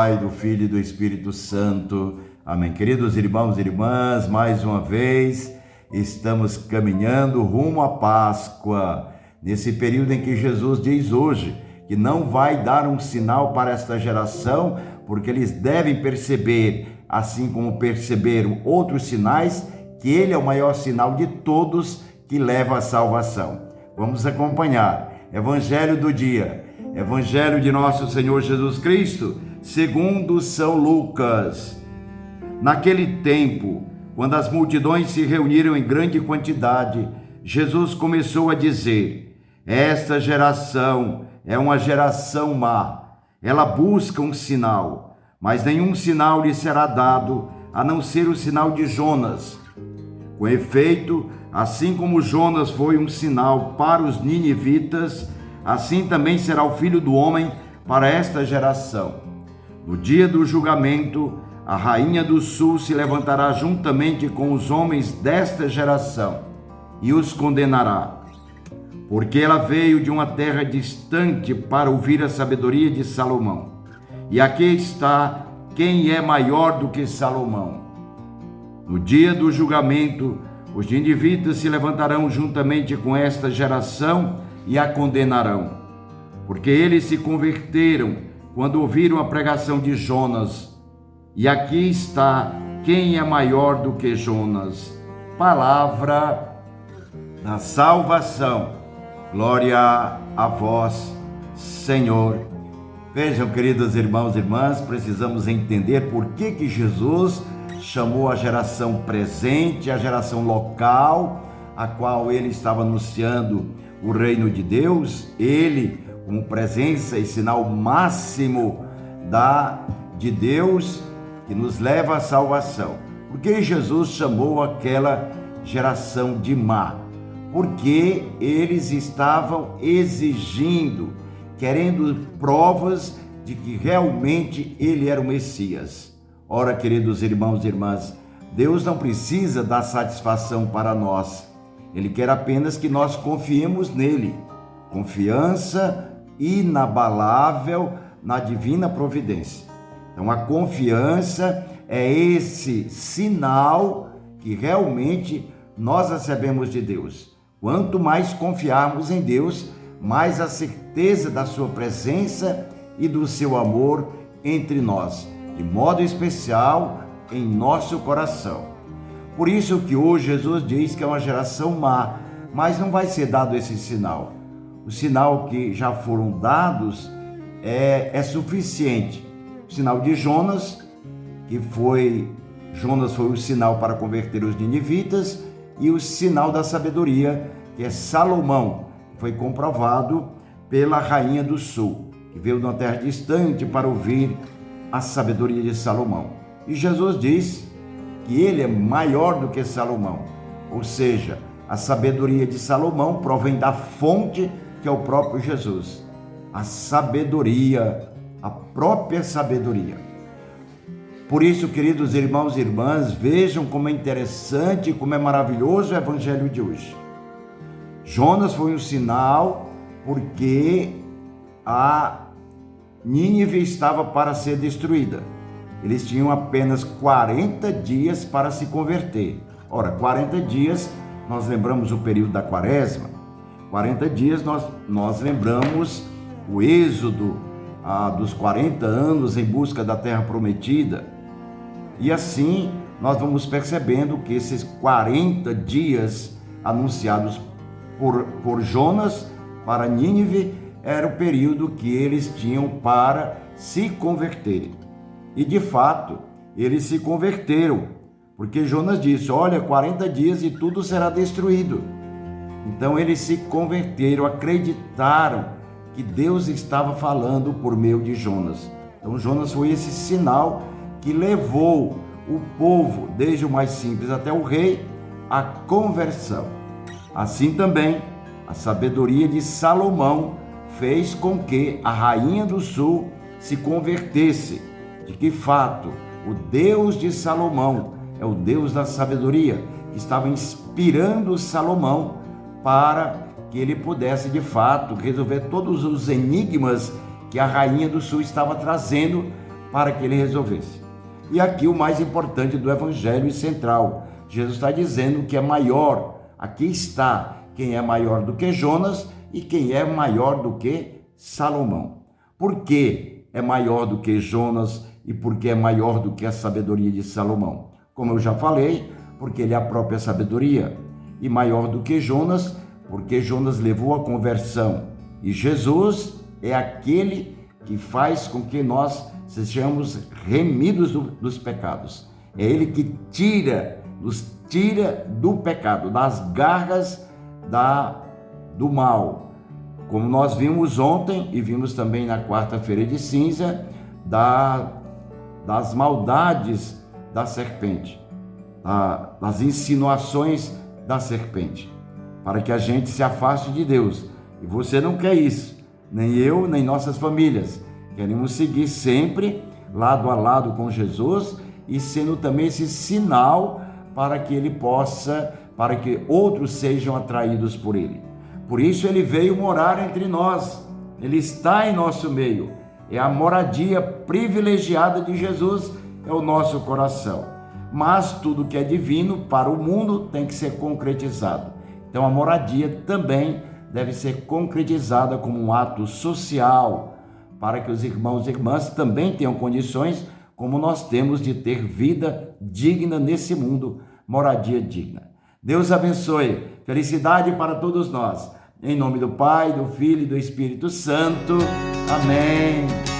Pai, do Filho e do Espírito Santo. Amém. Queridos irmãos e irmãs, mais uma vez estamos caminhando rumo à Páscoa, nesse período em que Jesus diz hoje que não vai dar um sinal para esta geração, porque eles devem perceber, assim como perceberam outros sinais, que Ele é o maior sinal de todos que leva à salvação. Vamos acompanhar. Evangelho do dia. Evangelho de nosso Senhor Jesus Cristo, segundo São Lucas. Naquele tempo, quando as multidões se reuniram em grande quantidade, Jesus começou a dizer: esta geração é uma geração má. Ela busca um sinal, mas nenhum sinal lhe será dado, a não ser o sinal de Jonas. Com efeito, assim como Jonas foi um sinal para os ninivitas, assim também será o Filho do Homem para esta geração. No dia do julgamento, a rainha do sul se levantará juntamente com os homens desta geração e os condenará, porque ela veio de uma terra distante para ouvir a sabedoria de Salomão. E aqui está quem é maior do que Salomão. No dia do julgamento, os ninivitas se levantarão juntamente com esta geração e a condenarão, porque eles se converteram quando ouviram a pregação de Jonas. E aqui está quem é maior do que Jonas. Palavra da salvação. Glória a vós, Senhor. Vejam, queridos irmãos e irmãs, precisamos entender por que Jesus chamou a geração presente, a geração local, a qual ele estava anunciando o reino de Deus, ele como presença e sinal máximo de Deus que nos leva à salvação. Por que Jesus chamou aquela geração de má? Porque eles estavam exigindo, querendo provas de que realmente ele era o Messias. Ora, queridos irmãos e irmãs, Deus não precisa dar satisfação para nós. Ele quer apenas que nós confiemos nele. Confiança inabalável na divina providência. Então, a confiança é esse sinal que realmente nós recebemos de Deus. Quanto mais confiarmos em Deus, mais a certeza da sua presença e do seu amor entre nós, de modo especial em nosso coração. Por isso que hoje Jesus diz que é uma geração má, mas não vai ser dado esse sinal. O sinal que já foram dados é suficiente. O sinal de Jonas, Jonas foi o sinal para converter os ninivitas, e o sinal da sabedoria, que é Salomão, que foi comprovado pela rainha do sul, que veio de uma terra distante para ouvir a sabedoria de Salomão. E Jesus diz que ele é maior do que Salomão, ou seja, a sabedoria de Salomão provém da fonte que é o próprio Jesus. A sabedoria, a própria sabedoria. Por isso, queridos irmãos e irmãs, vejam como é interessante, como é maravilhoso o evangelho de hoje. Jonas foi um sinal porque a Nínive estava para ser destruída. Eles tinham apenas 40 dias para se converter. Ora, 40 dias, nós lembramos o período da quaresma. 40 dias nós lembramos o êxodo dos 40 anos em busca da terra prometida. E assim nós vamos percebendo que esses 40 dias anunciados por Jonas para Nínive era o período que eles tinham para se converterem. E de fato, eles se converteram, porque Jonas disse: olha, 40 dias e tudo será destruído. Então eles se converteram, acreditaram que Deus estava falando por meio de Jonas. Então Jonas foi esse sinal que levou o povo, desde o mais simples até o rei, à conversão. Assim também, a sabedoria de Salomão fez com que a rainha do sul se convertesse. De que fato, o Deus de Salomão é o Deus da sabedoria, que estava inspirando Salomão para que ele pudesse, de fato, resolver todos os enigmas que a rainha do sul estava trazendo para que ele resolvesse. E aqui o mais importante do evangelho e central, Jesus está dizendo que é maior, aqui está quem é maior do que Jonas e quem é maior do que Salomão. Por que é maior do que Jonas e por que é maior do que a sabedoria de Salomão? Como eu já falei, porque ele é a própria sabedoria. E maior do que Jonas, porque Jonas levou a conversão. E Jesus é aquele que faz com que nós sejamos remidos dos pecados. É ele que nos tira do pecado, das garras do mal. Como nós vimos ontem e vimos também na quarta-feira de cinza, das maldades da serpente, das insinuações da serpente, para que a gente se afaste de Deus. E você não quer isso, nem eu, nem nossas famílias. Queremos seguir sempre lado a lado com Jesus e sendo também esse sinal para que para que outros sejam atraídos por ele. Por isso ele veio morar entre nós, ele está em nosso meio. É a moradia privilegiada de Jesus, é o nosso coração. Mas tudo que é divino para o mundo tem que ser concretizado. Então a moradia também deve ser concretizada como um ato social, para que os irmãos e irmãs também tenham condições, como nós temos, de ter vida digna nesse mundo, moradia digna. Deus abençoe, felicidade para todos nós. Em nome do Pai, do Filho e do Espírito Santo. Amém.